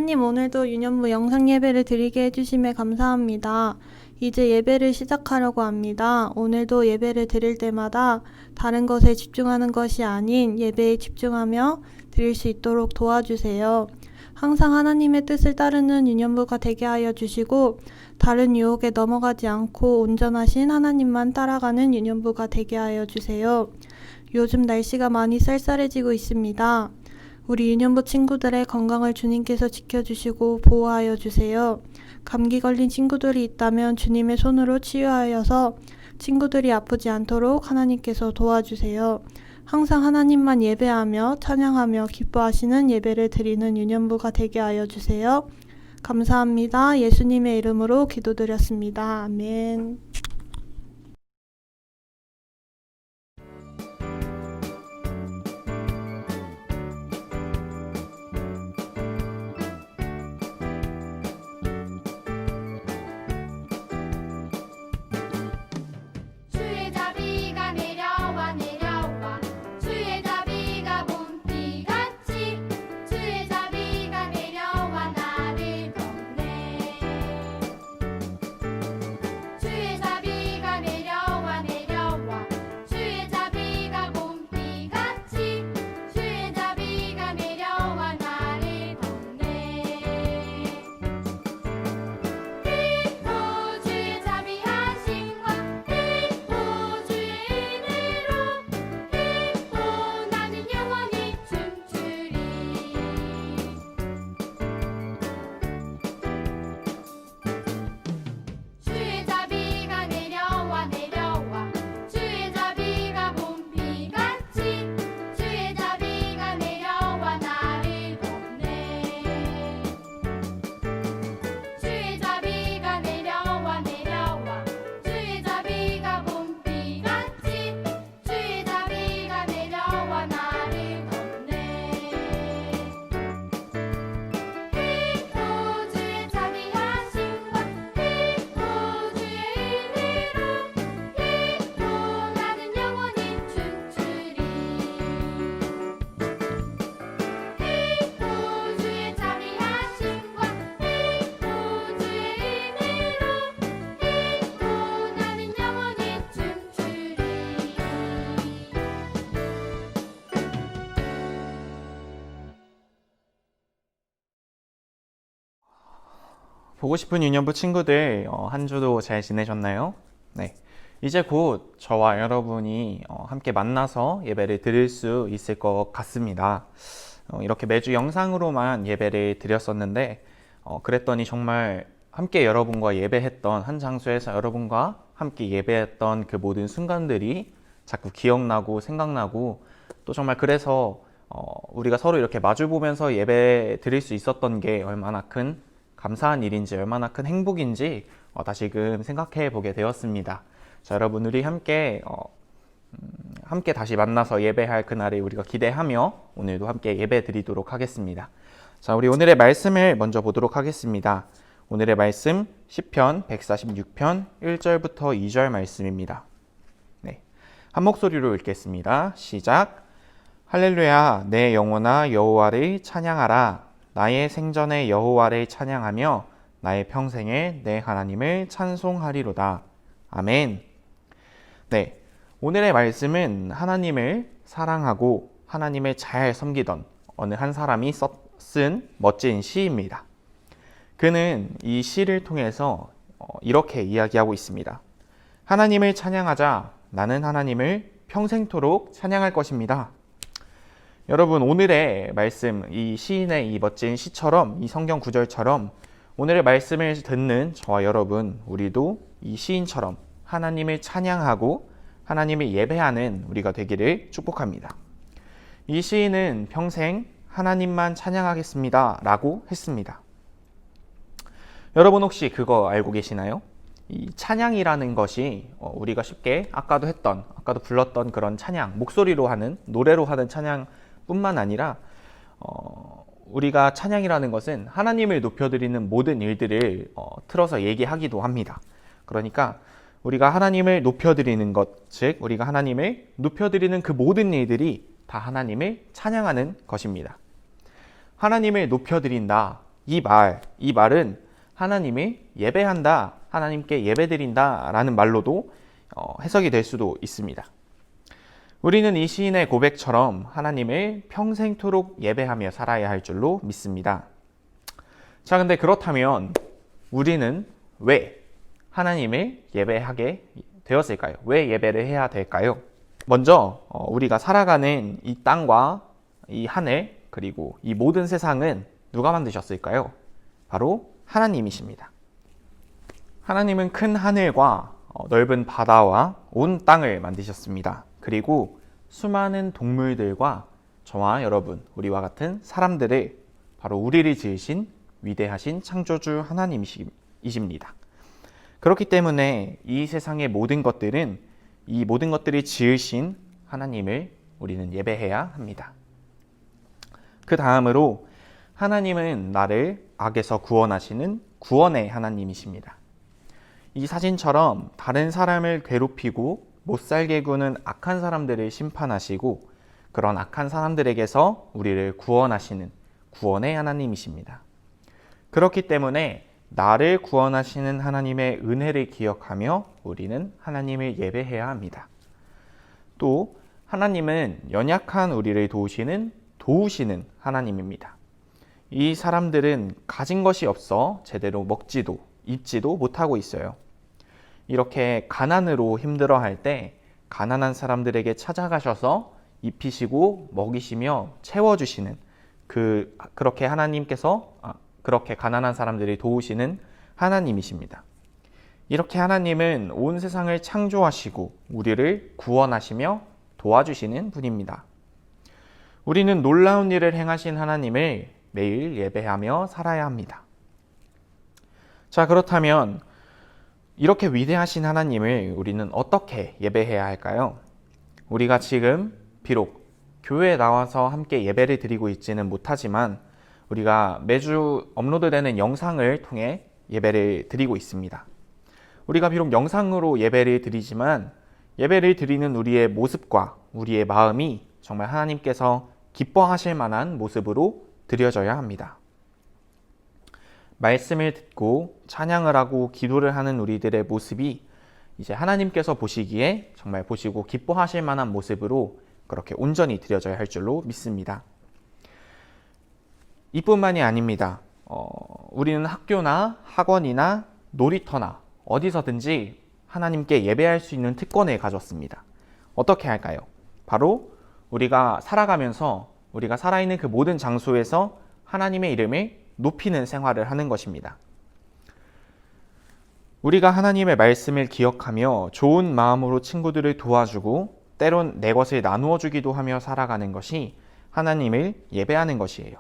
하나님, 오늘도 유년부 영상 예배를 드리게 해주심에 감사합니다. 이제 예배를 시작하려고 합니다. 오늘도 예배를 드릴 때마다 다른 것에 집중하는 것이 아닌 예배에 집중하며 드릴 수 있도록 도와주세요. 항상 하나님의 뜻을 따르는 유년부가 되게 하여 주시고 다른 유혹에 넘어가지 않고 온전하신 하나님만 따라가는 유년부가 되게 하여 주세요. 요즘 날씨가 많이 쌀쌀해지고 있습니다. 우리 유년부 친구들의 건강을 주님께서 지켜주시고 보호하여 주세요. 감기 걸린 친구들이 있다면 주님의 손으로 치유하여서 친구들이 아프지 않도록 하나님께서 도와주세요. 항상 하나님만 예배하며 찬양하며 기뻐하시는 예배를 드리는 유년부가 되게 하여 주세요. 감사합니다. 예수님의 이름으로 기도드렸습니다. 아멘. 주의 자비가 내려와 내려와 주의 자비가 봄비같이 주의 자비가 내려와 나를 덮네 주의 자비가 내려와 내려와 주의 자비가 봄비같이 주의 자비가 내려와 나를 덮네 오 주의 자비하심과 주의 은혜로 오 나는 영원히 춤추리 주의 자비가 내려와 내려와 주의 자비가 봄비같이 주의 자비가 내려와 나를 덮네 주의 자비가 내려와 내려와 주의 자비가 봄비같이 주의 자비가 내려와 나를 덮네 오 주의 자비하심과 오 주의 은혜로 오 나는 영원히 춤추리 오 주의 자비하심과 오 주의 은혜로 오 나는 영원히 춤추리 보고 싶은 유년부 친구들, 한 주도 잘 지내셨나요? 네. 이제 곧 저와 여러분이 함께 만나서 예배를 드릴 수 있을 것 같습니다. 이렇게 매주 영상으로만 예배를 드렸었는데, 그랬더니 정말 함께 여러분과 예배했던 한 장소에서 여러분과 함께 예배했던 그 모든 순간들이 자꾸 기억나고 생각나고 또 정말 그래서 우리가 서로 이렇게 마주보면서 예배 드릴 수 있었던 게 얼마나 큰 감사한 일인지 얼마나 큰 행복인지 다시금 생각해 보게 되었습니다. 자, 여러분 우리 함께 다시 만나서 예배할 그날을 우리가 기대하며 오늘도 함께 예배 드리도록 하겠습니다. 자, 우리 오늘의 말씀을 먼저 보도록 하겠습니다. 오늘의 말씀 시편 146편 1절부터 2절 말씀입니다. 네, 한 목소리로 읽겠습니다. 시작. 할렐루야, 내 영혼아 여호와를 찬양하라. 나의 생전에 여호와를 찬양하며 나의 평생에 내 하나님을 찬송하리로다. 아멘. 네, 오늘의 말씀은 하나님을 사랑하고 하나님을 잘 섬기던 어느 한 사람이 쓴 멋진 시입니다. 그는 이 시를 통해서 이렇게 이야기하고 있습니다. 하나님을 찬양하자. 나는 하나님을 평생토록 찬양할 것입니다. 여러분 오늘의 말씀, 이 시인의 이 멋진 시처럼 이 성경 구절처럼 오늘의 말씀을 듣는 저와 여러분 우리도 이 시인처럼 하나님을 찬양하고 하나님을 예배하는 우리가 되기를 축복합니다. 이 시인은 평생 하나님만 찬양하겠습니다 라고 했습니다. 여러분 혹시 그거 알고 계시나요? 이 찬양이라는 것이 우리가 쉽게 아까도 불렀던 그런 찬양, 목소리로 하는, 노래로 하는 찬양 뿐만 아니라 우리가 찬양이라는 것은 하나님을 높여드리는 모든 일들을 틀어서 얘기하기도 합니다. 그러니까 우리가 하나님을 높여드리는 것, 즉 우리가 하나님을 높여드리는 그 모든 일들이 다 하나님을 찬양하는 것입니다. 하나님을 높여드린다, 이 말은 하나님을 예배한다, 하나님께 예배드린다 라는 말로도 해석이 될 수도 있습니다. 우리는 이 시인의 고백처럼 하나님을 평생토록 예배하며 살아야 할 줄로 믿습니다. 자, 근데 그렇다면 우리는 왜 하나님을 예배하게 되었을까요? 왜 예배를 해야 될까요? 먼저 우리가 살아가는 이 땅과 이 하늘, 그리고 이 모든 세상은 누가 만드셨을까요? 바로 하나님이십니다. 하나님은 큰 하늘과 넓은 바다와 온 땅을 만드셨습니다. 그리고 수많은 동물들과 저와 여러분, 우리와 같은 사람들을, 바로 우리를 지으신 위대하신 창조주 하나님이십니다. 그렇기 때문에 이 세상의 모든 것들은, 이 모든 것들을 지으신 하나님을 우리는 예배해야 합니다. 그 다음으로 하나님은 나를 악에서 구원하시는 구원의 하나님이십니다. 이 사진처럼 다른 사람을 괴롭히고 못살게 구는 악한 사람들을 심판하시고, 그런 악한 사람들에게서 우리를 구원하시는 구원의 하나님이십니다. 그렇기 때문에 나를 구원하시는 하나님의 은혜를 기억하며 우리는 하나님을 예배해야 합니다. 또 하나님은 연약한 우리를 도우시는 하나님입니다. 이 사람들은 가진 것이 없어 제대로 먹지도 입지도 못하고 있어요. 이렇게 가난으로 힘들어할 때 가난한 사람들에게 찾아가셔서 입히시고 먹이시며 채워주시는 그렇게 하나님께서 그렇게 가난한 사람들을 도우시는 하나님이십니다. 이렇게 하나님은 온 세상을 창조하시고 우리를 구원하시며 도와주시는 분입니다. 우리는 놀라운 일을 행하신 하나님을 매일 예배하며 살아야 합니다. 자, 그렇다면 이렇게 위대하신 하나님을 우리는 어떻게 예배해야 할까요? 우리가 지금 비록 교회에 나와서 함께 예배를 드리고 있지는 못하지만 우리가 매주 업로드되는 영상을 통해 예배를 드리고 있습니다. 우리가 비록 영상으로 예배를 드리지만 예배를 드리는 우리의 모습과 우리의 마음이 정말 하나님께서 기뻐하실 만한 모습으로 드려져야 합니다. 말씀을 듣고 찬양을 하고 기도를 하는 우리들의 모습이 이제 하나님께서 보시기에 정말 보시고 기뻐하실 만한 모습으로 그렇게 온전히 드려져야 할 줄로 믿습니다. 이뿐만이 아닙니다. 우리는 학교나 학원이나 놀이터나 어디서든지 하나님께 예배할 수 있는 특권을 가졌습니다. 어떻게 할까요? 바로 우리가 살아가면서 우리가 살아있는 그 모든 장소에서 하나님의 이름을 높이는 생활을 하는 것입니다. 우리가 하나님의 말씀을 기억하며 좋은 마음으로 친구들을 도와주고 때론 내 것을 나누어 주기도 하며 살아가는 것이 하나님을 예배하는 것이에요.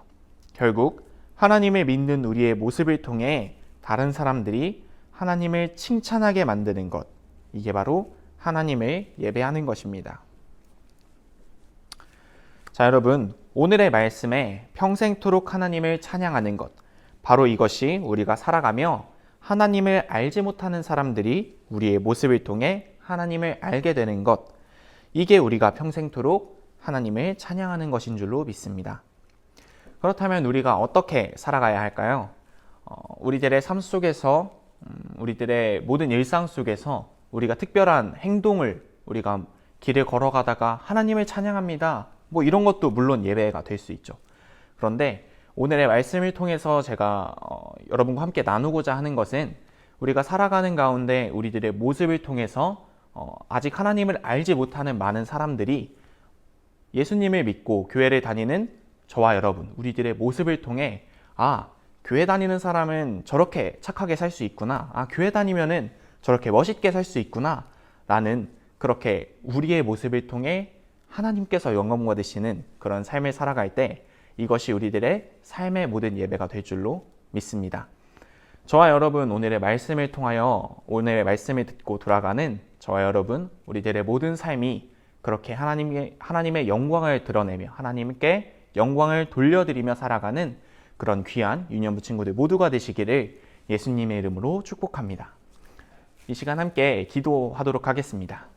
결국 하나님을 믿는 우리의 모습을 통해 다른 사람들이 하나님을 칭찬하게 만드는 것, 이게 바로 하나님을 예배하는 것입니다. 자, 여러분, 오늘의 말씀에 평생토록 하나님을 찬양하는 것, 바로 이것이 우리가 살아가며 하나님을 알지 못하는 사람들이 우리의 모습을 통해 하나님을 알게 되는 것, 이게 우리가 평생토록 하나님을 찬양하는 것인 줄로 믿습니다. 그렇다면 우리가 어떻게 살아가야 할까요? 우리들의 삶 속에서, 우리들의 모든 일상 속에서 우리가 특별한 행동을, 우리가 길을 걸어가다가 하나님을 찬양합니다, 뭐 이런 것도 물론 예배가 될 수 있죠. 그런데 오늘의 말씀을 통해서 제가 여러분과 함께 나누고자 하는 것은 우리가 살아가는 가운데 우리들의 모습을 통해서 아직 하나님을 알지 못하는 많은 사람들이 예수님을 믿고 교회를 다니는 저와 여러분, 우리들의 모습을 통해 교회 다니는 사람은 저렇게 착하게 살 수 있구나, 교회 다니면은 저렇게 멋있게 살 수 있구나 라는, 그렇게 우리의 모습을 통해 하나님께서 영광 받으시는 그런 삶을 살아갈 때 이것이 우리들의 삶의 모든 예배가 될 줄로 믿습니다. 저와 여러분, 오늘의 말씀을 통하여 오늘의 말씀을 듣고 돌아가는 저와 여러분, 우리들의 모든 삶이 그렇게 하나님의 영광을 드러내며 하나님께 영광을 돌려드리며 살아가는 그런 귀한 유년부 친구들 모두가 되시기를 예수님의 이름으로 축복합니다. 이 시간 함께 기도하도록 하겠습니다.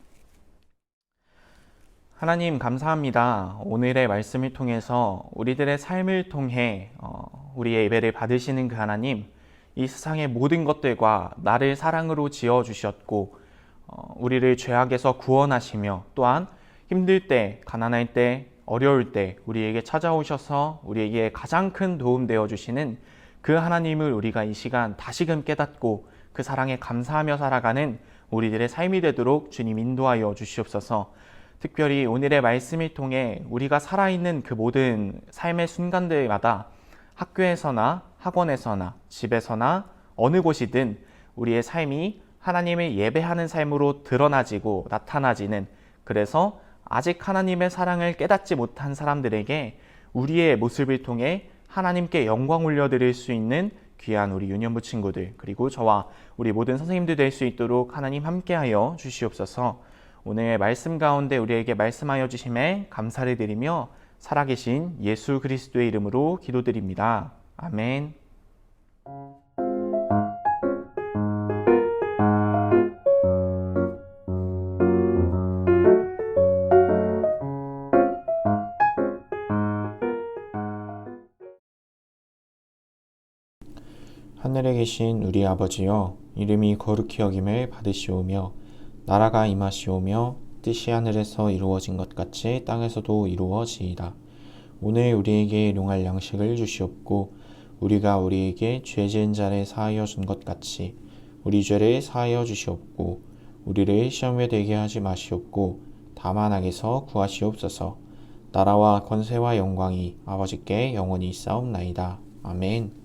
하나님, 감사합니다. 오늘의 말씀을 통해서 우리들의 삶을 통해 우리의 예배를 받으시는 그 하나님, 이 세상의 모든 것들과 나를 사랑으로 지어주셨고 우리를 죄악에서 구원하시며 또한 힘들 때, 가난할 때, 어려울 때 우리에게 찾아오셔서 우리에게 가장 큰 도움 되어주시는 그 하나님을 우리가 이 시간 다시금 깨닫고 그 사랑에 감사하며 살아가는 우리들의 삶이 되도록 주님 인도하여 주시옵소서. 특별히 오늘의 말씀을 통해 우리가 살아있는 그 모든 삶의 순간들마다 학교에서나 학원에서나 집에서나 어느 곳이든 우리의 삶이 하나님을 예배하는 삶으로 드러나지고 나타나지는, 그래서 아직 하나님의 사랑을 깨닫지 못한 사람들에게 우리의 모습을 통해 하나님께 영광 올려드릴 수 있는 귀한 우리 유년부 친구들, 그리고 저와 우리 모든 선생님들 될 수 있도록 하나님 함께하여 주시옵소서. 오늘 말씀 가운데 우리에게 말씀하여 주심에 감사를 드리며 살아계신 예수 그리스도의 이름으로 기도드립니다. 아멘. 하늘에 계신 우리 아버지여, 이름이 거룩히 여김을 받으시오며 나라가 임하시오며 뜻이 하늘에서 이루어진 것 같이 땅에서도 이루어지이다. 오늘 우리에게 일용할 양식을 주시옵고 우리가 우리에게 죄 지은 자를 사하여 준 것 같이 우리 죄를 사하여 주시옵고 우리를 시험에 들게 하지 마시옵고 다만 악에서 구하시옵소서. 나라와 권세와 영광이 아버지께 영원히 있사옵나이다. 아멘.